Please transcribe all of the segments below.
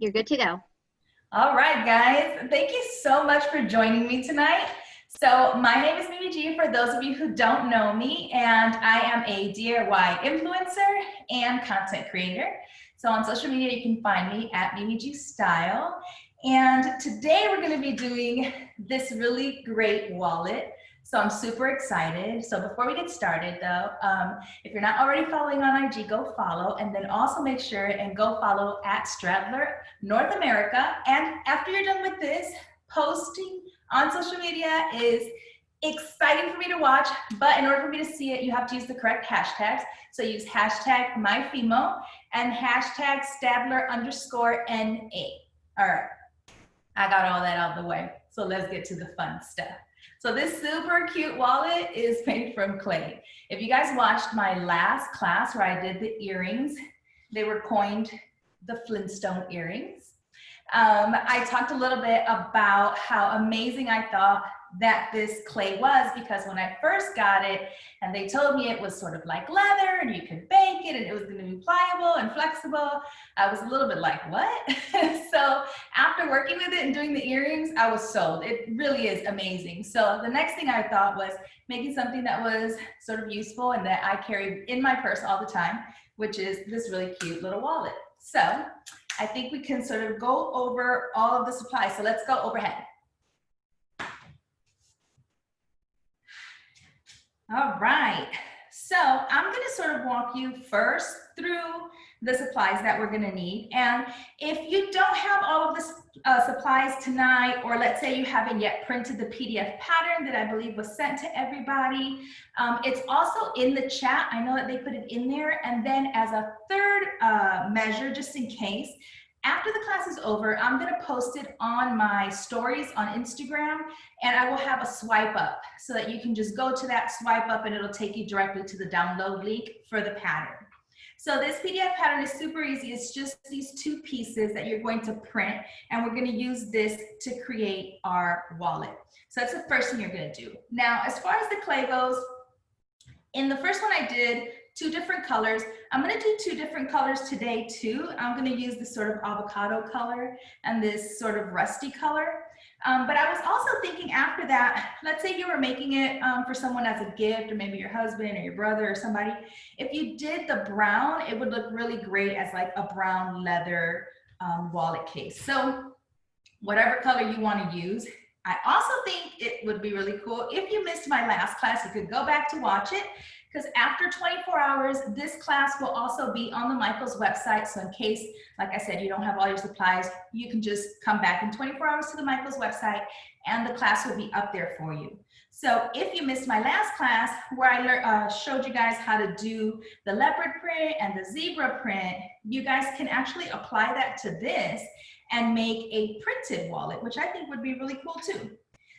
You're good to go. All right, guys. Thank you so much for joining me tonight. So my name is Mimi G, for those of you who don't know me, and I am a DIY influencer and content creator. So on social media, you can find me at Mimi G Style. And today we're going to be doing this really great wallet. So I'm super excited. So before we get started though, if you're not already following on IG, go follow, and then also make sure and go follow at Stradler North America. And after you're done with this, posting on social media is exciting for me to watch, but in order for me to see it, you have to use the correct hashtags. So use hashtag myfimo and hashtag Stadler_NA. All right, I got all that out of the way. So let's get to the fun stuff. So this super cute wallet is made from clay. If you guys watched my last class where I did the earrings, they were coined the Flintstone Earrings. I talked a little bit about how amazing I thought that this clay was, because when I first got it and they told me it was sort of like leather and you could bake it and it was going to be pliable and flexible, I was a little bit like, what? So after working with it and doing the earrings, I was sold. It really is amazing. So the next thing I thought was making something that was sort of useful and that I carry in my purse all the time, which is this really cute little wallet. So I think we can sort of go over all of the supplies. So let's go overhead. All right, so I'm going to sort of walk you first through the supplies that we're going to need. And if you don't have all of the supplies tonight, or let's say you haven't yet printed the PDF pattern that I believe was sent to everybody, it's also in the chat. I know that they put it in there. And then as a third measure, just in case, after the class is over, I'm going to post it on my stories on Instagram, and I will have a swipe up so that you can just go to that swipe up and it'll take you directly to the download link for the pattern. So this PDF pattern is super easy. It's just these two pieces that you're going to print, and we're going to use this to create our wallet. So that's the first thing you're going to do. Now, as far as the clay goes, in the first one I did 2 different colors. I'm going to do 2 different colors today too. I'm going to use this sort of avocado color and this sort of rusty color. But I was also thinking after that, let's say you were making it for someone as a gift, or maybe your husband or your brother or somebody. If you did the brown, it would look really great as like a brown leather wallet case. So whatever color you want to use. I also think it would be really cool if you missed my last class, you could go back to watch it, because after 24 hours, this class will also be on the Michaels website. So in case, like I said, you don't have all your supplies, you can just come back in 24 hours to the Michaels website and the class will be up there for you. So if you missed my last class where I showed you guys how to do the leopard print and the zebra print, you guys can actually apply that to this and make a printed wallet, which I think would be really cool too.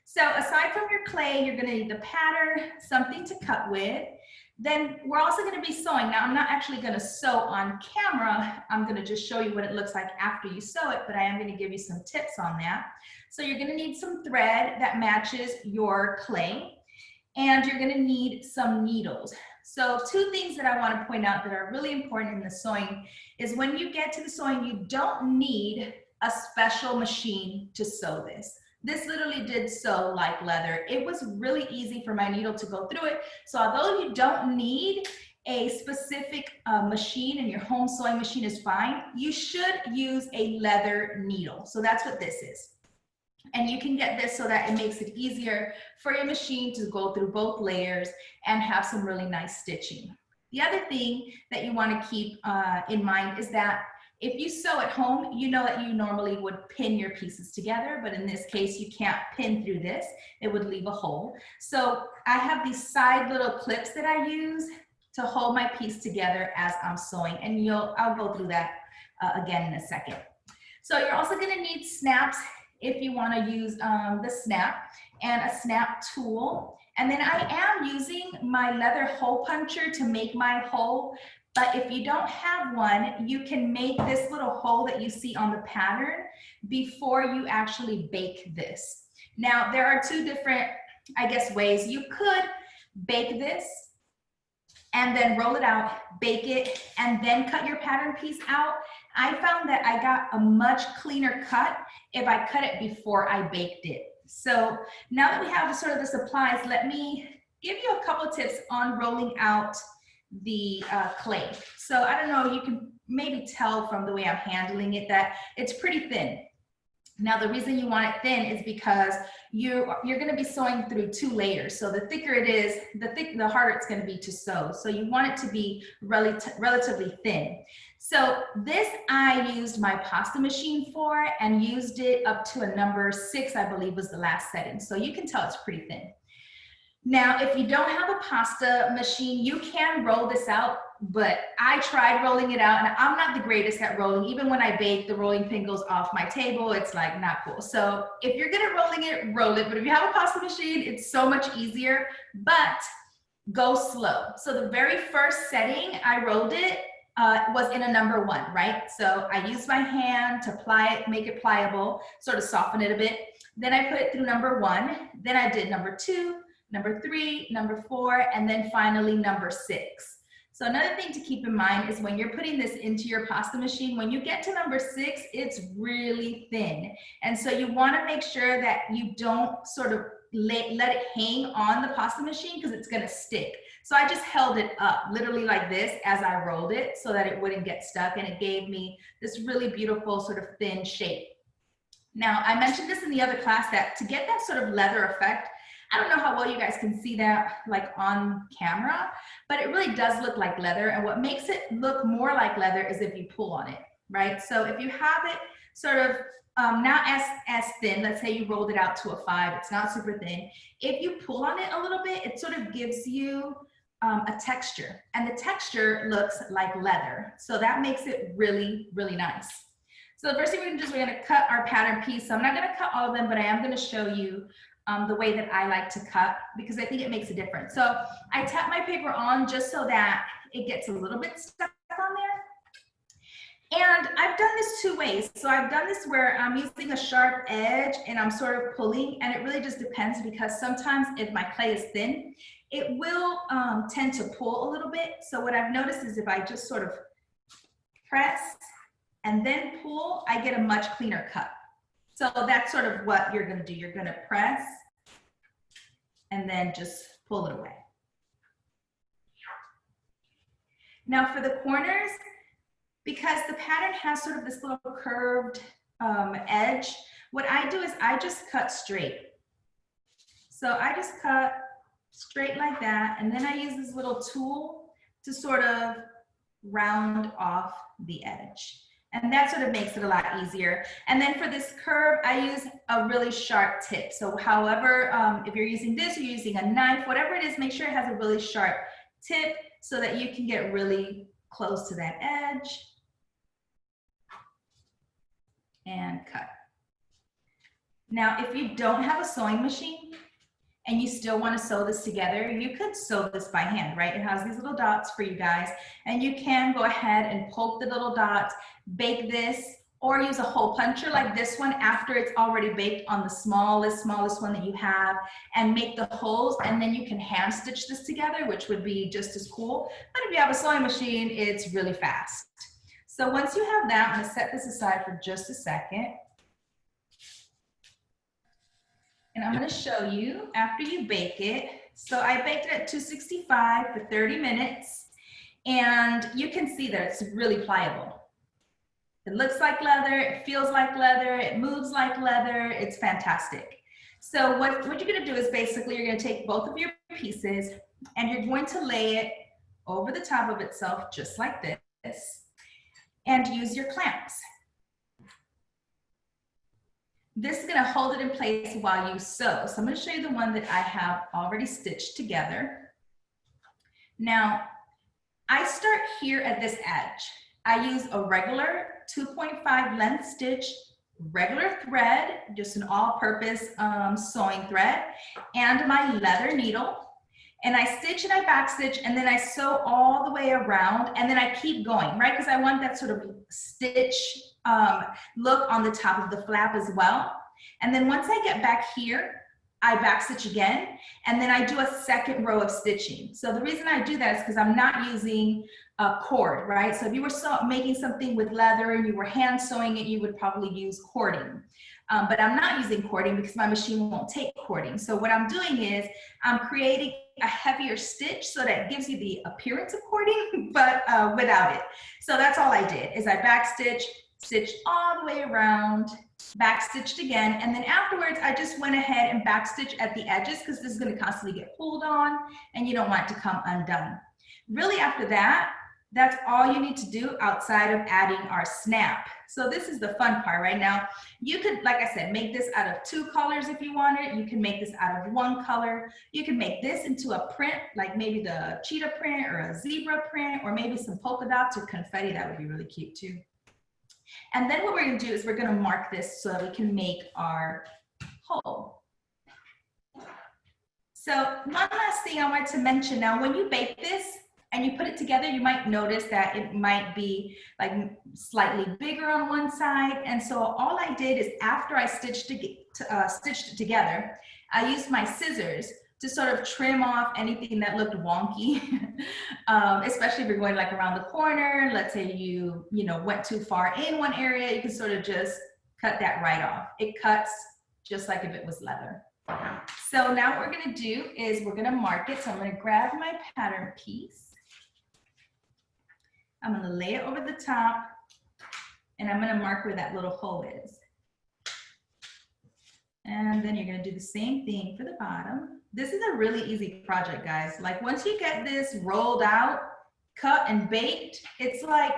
So aside from your clay, you're gonna need the pattern, something to cut with. Then we're also gonna be sewing. Now I'm not actually gonna sew on camera. I'm gonna just show you what it looks like after you sew it, but I am gonna give you some tips on that. So you're gonna need some thread that matches your clay, and you're gonna need some needles. So 2 things that I wanna point out that are really important in the sewing is when you get to the sewing, you don't need a special machine to sew this. This literally did sew like leather. It was really easy for my needle to go through it. So although you don't need a specific machine and your home sewing machine is fine, you should use a leather needle. So that's what this is. And you can get this so that it makes it easier for your machine to go through both layers and have some really nice stitching. The other thing that you want to keep in mind is that if you sew at home, you know that you normally would pin your pieces together, but in this case, you can't pin through this. It would leave a hole. So I have these side little clips that I use to hold my piece together as I'm sewing, and I'll go through that again in a second. So you're also gonna need snaps if you wanna use the snap, and a snap tool. And then I am using my leather hole puncher to make my hole. But if you don't have one, you can make this little hole that you see on the pattern before you actually bake this. Now, there are 2 different, I guess, ways. You could bake this and then roll it out, bake it, and then cut your pattern piece out. I found that I got a much cleaner cut if I cut it before I baked it. So now that we have sort of the supplies, let me give you a couple tips on rolling out the clay. So I don't know, you can maybe tell from the way I'm handling it that it's pretty thin. Now, the reason you want it thin is because you're going to be sewing through 2 layers. So the thicker it is, the harder it's going to be to sew. So you want it to be relatively thin. So this I used my pasta machine for and used it up to a number 6, I believe was the last setting. So you can tell it's pretty thin. Now, if you don't have a pasta machine, you can roll this out, but I tried rolling it out and I'm not the greatest at rolling. Even when I bake, the rolling pin goes off my table. It's like not cool. So if you're good at rolling it, roll it. But if you have a pasta machine, it's so much easier, but go slow. So the very first setting I rolled it was in a number 1, right? So I used my hand to ply it, make it pliable, sort of soften it a bit. Then I put it through number 1. Then I did number 2, number 3, number 4, and then finally number 6. So another thing to keep in mind is when you're putting this into your pasta machine, when you get to number 6, it's really thin. And so you want to make sure that you don't sort of let it hang on the pasta machine because it's going to stick. So I just held it up literally like this as I rolled it so that it wouldn't get stuck, and it gave me this really beautiful sort of thin shape. Now, I mentioned this in the other class that to get that sort of leather effect, I don't know how well you guys can see that like on camera, but it really does look like leather. And what makes it look more like leather is if you pull on it, right? So if you have it sort of not as thin, let's say you rolled it out to a 5, it's not super thin. If you pull on it a little bit, it sort of gives you a texture, and the texture looks like leather. So that makes it really, really nice. So the first thing we're gonna do is we're gonna cut our pattern piece. So I'm not gonna cut all of them, but I am gonna show you the way that I like to cut because I think it makes a difference. So I tap my paper on just so that it gets a little bit stuck on there. And I've done this 2 ways. So I've done this where I'm using a sharp edge and I'm sort of pulling, and it really just depends because sometimes if my clay is thin, it will tend to pull a little bit. So what I've noticed is if I just sort of press and then pull, I get a much cleaner cut. So that's sort of what you're gonna do. You're gonna press and then just pull it away. Now for the corners, because the pattern has sort of this little curved edge, what I do is I just cut straight. So I just cut straight like that, and then I use this little tool to sort of round off the edge. And that sort of makes it a lot easier. And then for this curve, I use a really sharp tip. So however, if you're using this, or you're using a knife, whatever it is, make sure it has a really sharp tip so that you can get really close to that edge and cut. Now, if you don't have a sewing machine and you still want to sew this together, you could sew this by hand, right? It has these little dots for you guys, and you can go ahead and poke the little dots, bake this, or use a hole puncher like this one after it's already baked on the smallest one that you have, and make the holes, and then you can hand stitch this together, which would be just as cool. But if you have a sewing machine, it's really fast. So once you have that, I'm gonna set this aside for just a second. And I'm gonna show you after you bake it. So I baked it at 265 for 30 minutes, and you can see that it's really pliable. It looks like leather, it feels like leather, it moves like leather, it's fantastic. So what you're gonna do is basically you're gonna take both of your pieces and you're going to lay it over the top of itself just like this, and use your clamps. This is gonna hold it in place while you sew. So I'm gonna show you the one that I have already stitched together. Now, I start here at this edge. I use a regular 2.5 length stitch, regular thread, just an all-purpose sewing thread, and my leather needle. And I stitch and I back stitch, and then I sew all the way around, and then I keep going, right? Because I want that sort of stitch look on the top of the flap as well. And then once I get back here, I back stitch again, and then I do a second row of stitching. So the reason I do that is because I'm not using cord, right? So if you were making something with leather and you were hand sewing it, you would probably use cording. But I'm not using cording because my machine won't take cording. So what I'm doing is I'm creating a heavier stitch so that it gives you the appearance of cording, but without it. So that's all I did is I backstitched, stitched all the way around, backstitched again, and then afterwards I just went ahead and backstitched at the edges because this is going to constantly get pulled on and you don't want it to come undone. Really after that, that's all you need to do outside of adding our snap. So this is the fun part right now. You could, like I said, make this out of 2 colors if you wanted. You can make this out of 1 color. You can make this into a print, like maybe the cheetah print or a zebra print, or maybe some polka dots or confetti. That would be really cute too. And then what we're gonna do is we're gonna mark this so that we can make our hole. So one last thing I wanted to mention now, when you bake this, and you put it together, you might notice that it might be like slightly bigger on one side. And so all I did is after I stitched it together, I used my scissors to sort of trim off anything that looked wonky, especially if you're going like around the corner. Let's say you went too far in one area, you can sort of just cut that right off. It cuts just like if it was leather. So now what we're gonna do is we're gonna mark it. So I'm gonna grab my pattern piece. I'm gonna lay it over the top and I'm gonna mark where that little hole is. And then you're gonna do the same thing for the bottom. This is a really easy project, guys. Like once you get this rolled out, cut and baked, it's like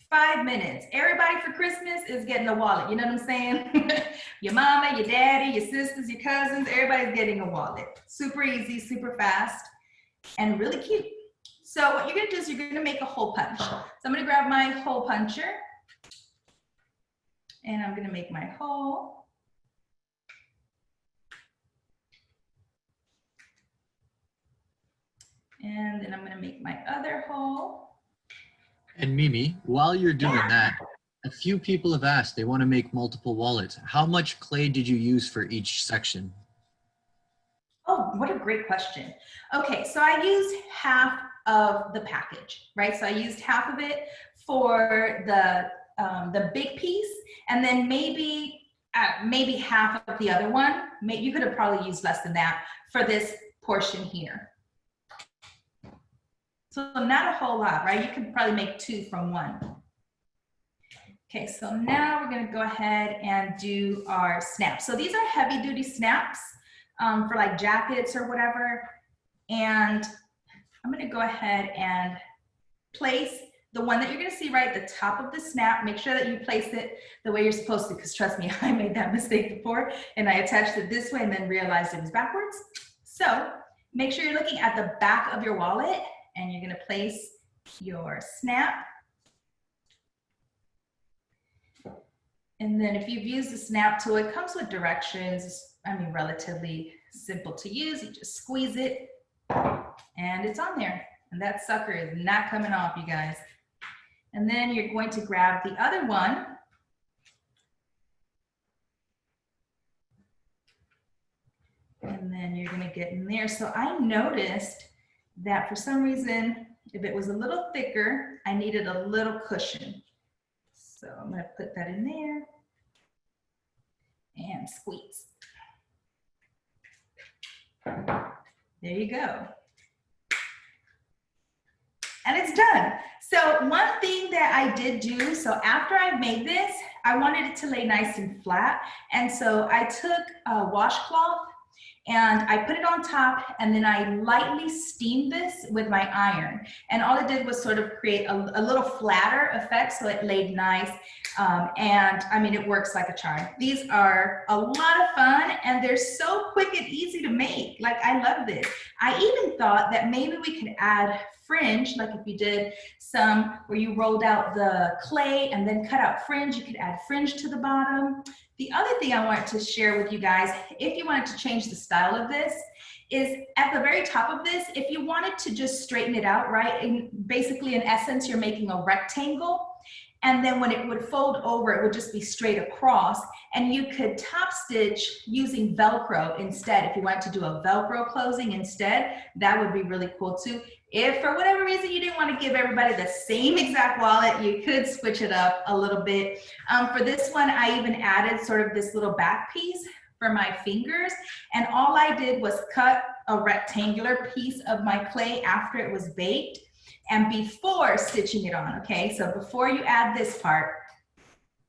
5 minutes. Everybody for Christmas is getting a wallet, you know what I'm saying? Your mama, your daddy, your sisters, your cousins, everybody's getting a wallet. Super easy, super fast, and really cute. So what you're gonna do is you're gonna make a hole punch. So I'm gonna grab my hole puncher and I'm gonna make my hole. And then I'm gonna make my other hole. And Mimi, while you're doing that, a few people have asked, they wanna make multiple wallets. How much clay did you use for each section? Oh, what a great question. Okay, so I used half of the package, right? So I used half of it for the big piece, and then maybe half of the other one. You could have probably used less than that for this portion here. So not a whole lot, right? You could probably make 2 from 1. Okay, so now we're gonna go ahead and do our snaps. So these are heavy duty snaps for like jackets or whatever. And I'm gonna go ahead and place the one that you're gonna see right at the top of the snap. Make sure that you place it the way you're supposed to, because trust me, I made that mistake before and I attached it this way and then realized it was backwards. So make sure you're looking at the back of your wallet and you're gonna place your snap. And then if you've used the snap tool, it comes with directions. I mean, relatively simple to use. You just squeeze it and it's on there. And that sucker is not coming off, you guys. And then you're going to grab the other one. And then you're gonna get in there. So I noticed that for some reason, if it was a little thicker, I needed a little cushion. So I'm gonna put that in there and squeeze. There you go. And it's done. So one thing that I did do, so after I made this, I wanted it to lay nice and flat. And so I took a washcloth and I put it on top and then I lightly steamed this with my iron. And all it did was sort of create a little flatter effect so it laid nice. And I mean, it works like a charm. These are a lot of fun and they're so quick and easy to make. Like, I love this. I even thought that maybe we could add fringe, like if you did some where you rolled out the clay and then cut out fringe, you could add fringe to the bottom. The other thing I wanted to share with you guys, if you wanted to change the style of this, is at the very top of this, if you wanted to just straighten it out, right? And basically, in essence, you're making a rectangle. And then when it would fold over, it would just be straight across. And you could top stitch using Velcro instead. If you wanted to do a Velcro closing instead, that would be really cool too. If for whatever reason you didn't want to give everybody the same exact wallet, you could switch it up a little bit. For this one, I even added sort of this little back piece for my fingers. And all I did was cut a rectangular piece of my clay after it was baked and before stitching it on, okay? So before you add this part,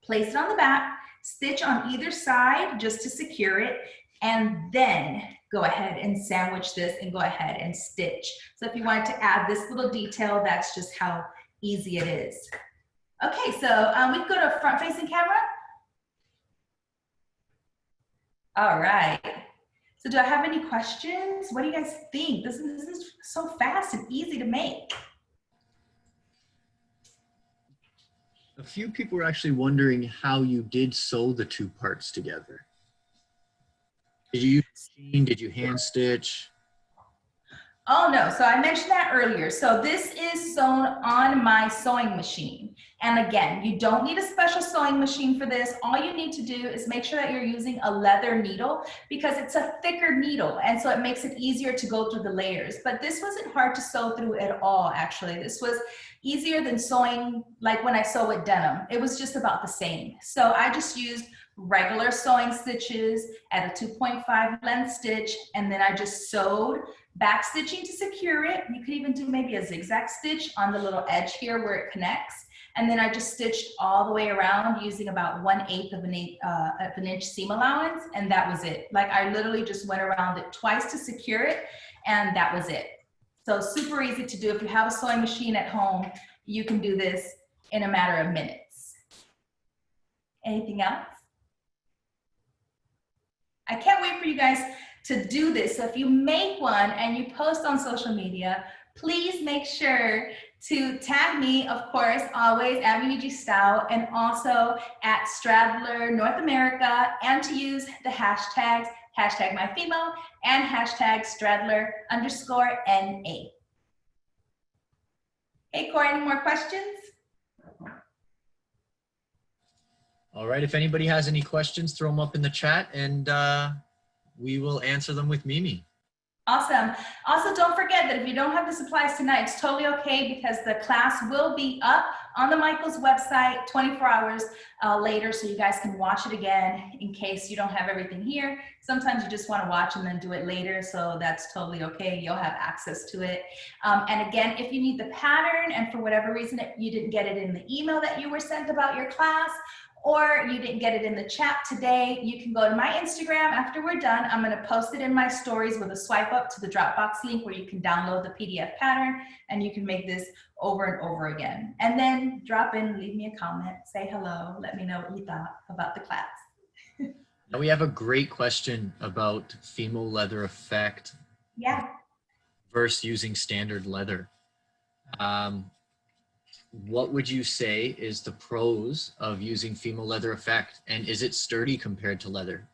place it on the back, stitch on either side just to secure it, and then go ahead and sandwich this and go ahead and stitch. So if you wanted to add this little detail, that's just how easy it is. Okay, so we can go to front facing camera. All right. So do I have any questions? What do you guys think? This is so fast and easy to make. A few people were actually wondering how you did sew the two parts together. Did you use a machine? Did you hand stitch? Oh no, so I mentioned that earlier. So this is sewn on my sewing machine. And again, you don't need a special sewing machine for this. All you need to do is make sure that you're using a leather needle because it's a thicker needle. And so it makes it easier to go through the layers. But this wasn't hard to sew through at all, actually. This was easier than sewing like when I sew with denim. It was just about the same. So I just used regular sewing stitches at a 2.5 length stitch, and then I just sewed back stitching to secure it. You could even do maybe a zigzag stitch on the little edge here where it connects. And then I just stitched all the way around using about 1/8 of an inch seam allowance, and that was it. Like I literally just went around it twice to secure it, and that was it. So super easy to do. If you have a sewing machine at home, you can do this in a matter of minutes. Anything else? I can't wait for you guys to do this. So if you make one and you post on social media, please make sure to tag me, of course, always at VVG Style, and also at Stradler North America, and to use the hashtags, hashtag myfimo and hashtag Stradler_NA. Hey, Corey, any more questions? All right, if anybody has any questions, throw them up in the chat and we will answer them with Mimi. Awesome. Also, don't forget that if you don't have the supplies tonight, it's totally okay because the class will be up on the Michaels website 24 hours later, so you guys can watch it again in case you don't have everything here. Sometimes you just want to watch and then do it later, so that's totally okay. You'll have access to it. And again, if you need the pattern and for whatever reason you didn't get it in the email that you were sent about your class, or you didn't get it in the chat today, you can go to my Instagram after we're done. I'm going to post it in my stories with a swipe up to the Dropbox link where you can download the PDF pattern and you can make this over and over again. And then drop in, leave me a comment, say hello, let me know what you thought about the class. Now we have a great question about Fimo leather effect versus using standard leather. What would you say is the pros of using Fimo leather effect, and is it sturdy compared to leather?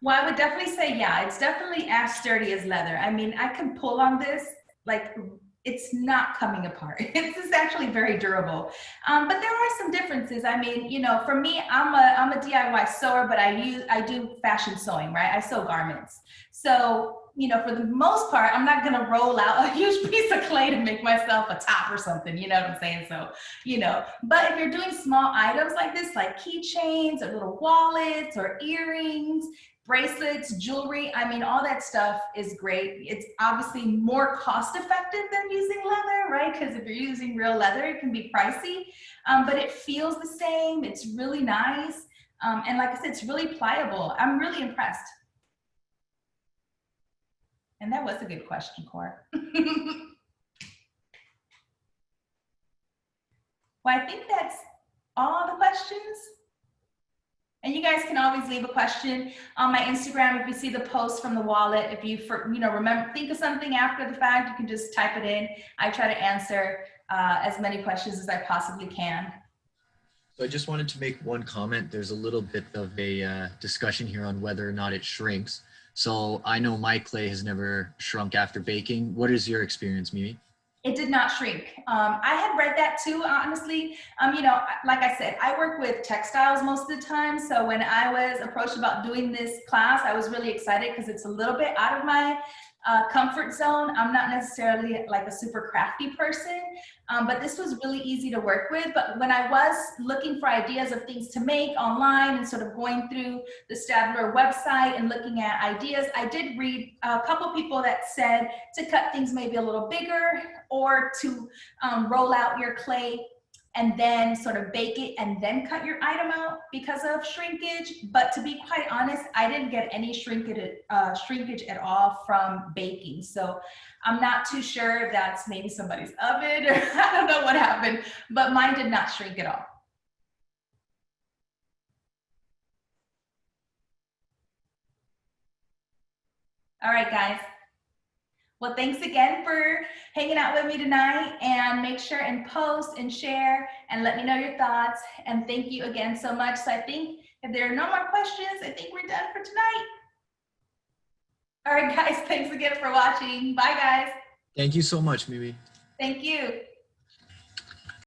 Well, I would definitely say, yeah, it's definitely as sturdy as leather. I mean, I can pull on this, like it's not coming apart. This is actually very durable. But there are some differences. I mean, you know, for me, I'm a DIY sewer, but I do fashion sewing, right? I sew garments. So, you know, for the most part, I'm not gonna roll out a huge piece of clay to make myself a top or something, you know what I'm saying? So, you know, but if you're doing small items like this, like keychains or little wallets or earrings, bracelets, jewelry, I mean, all that stuff is great. It's obviously more cost effective than using leather, right? Because if you're using real leather, it can be pricey, but it feels the same. It's really nice. And like I said, it's really pliable. I'm really impressed. And that was a good question, Cor. Well, I think that's all the questions. And you guys can always leave a question on my Instagram if you see the post from the wallet. If you, remember, think of something after the fact, you can just type it in. I try to answer as many questions as I possibly can. So I just wanted to make one comment. There's a little bit of a discussion here on whether or not it shrinks. So I know my clay has never shrunk after baking. What is your experience, Mimi? It did not shrink. I had read that too, honestly. You know, like I said, I work with textiles most of the time. So when I was approached about doing this class, I was really excited because it's a little bit out of my comfort zone. I'm not necessarily like a super crafty person, but this was really easy to work with. But when I was looking for ideas of things to make online and sort of going through the Stadler website and looking at ideas, I did read a couple people that said to cut things maybe a little bigger, or to roll out your clay and then sort of bake it and then cut your item out because of shrinkage. But to be quite honest, I didn't get any shrinkage at all from baking. So I'm not too sure if that's maybe somebody's oven or I don't know what happened, but mine did not shrink at all. All right, guys. Well, thanks again for hanging out with me tonight, and make sure and post and share and let me know your thoughts. And thank you again so much. So I think if there are no more questions, I think we're done for tonight. All right, guys, thanks again for watching. Bye, guys. Thank you so much, Mimi. Thank you.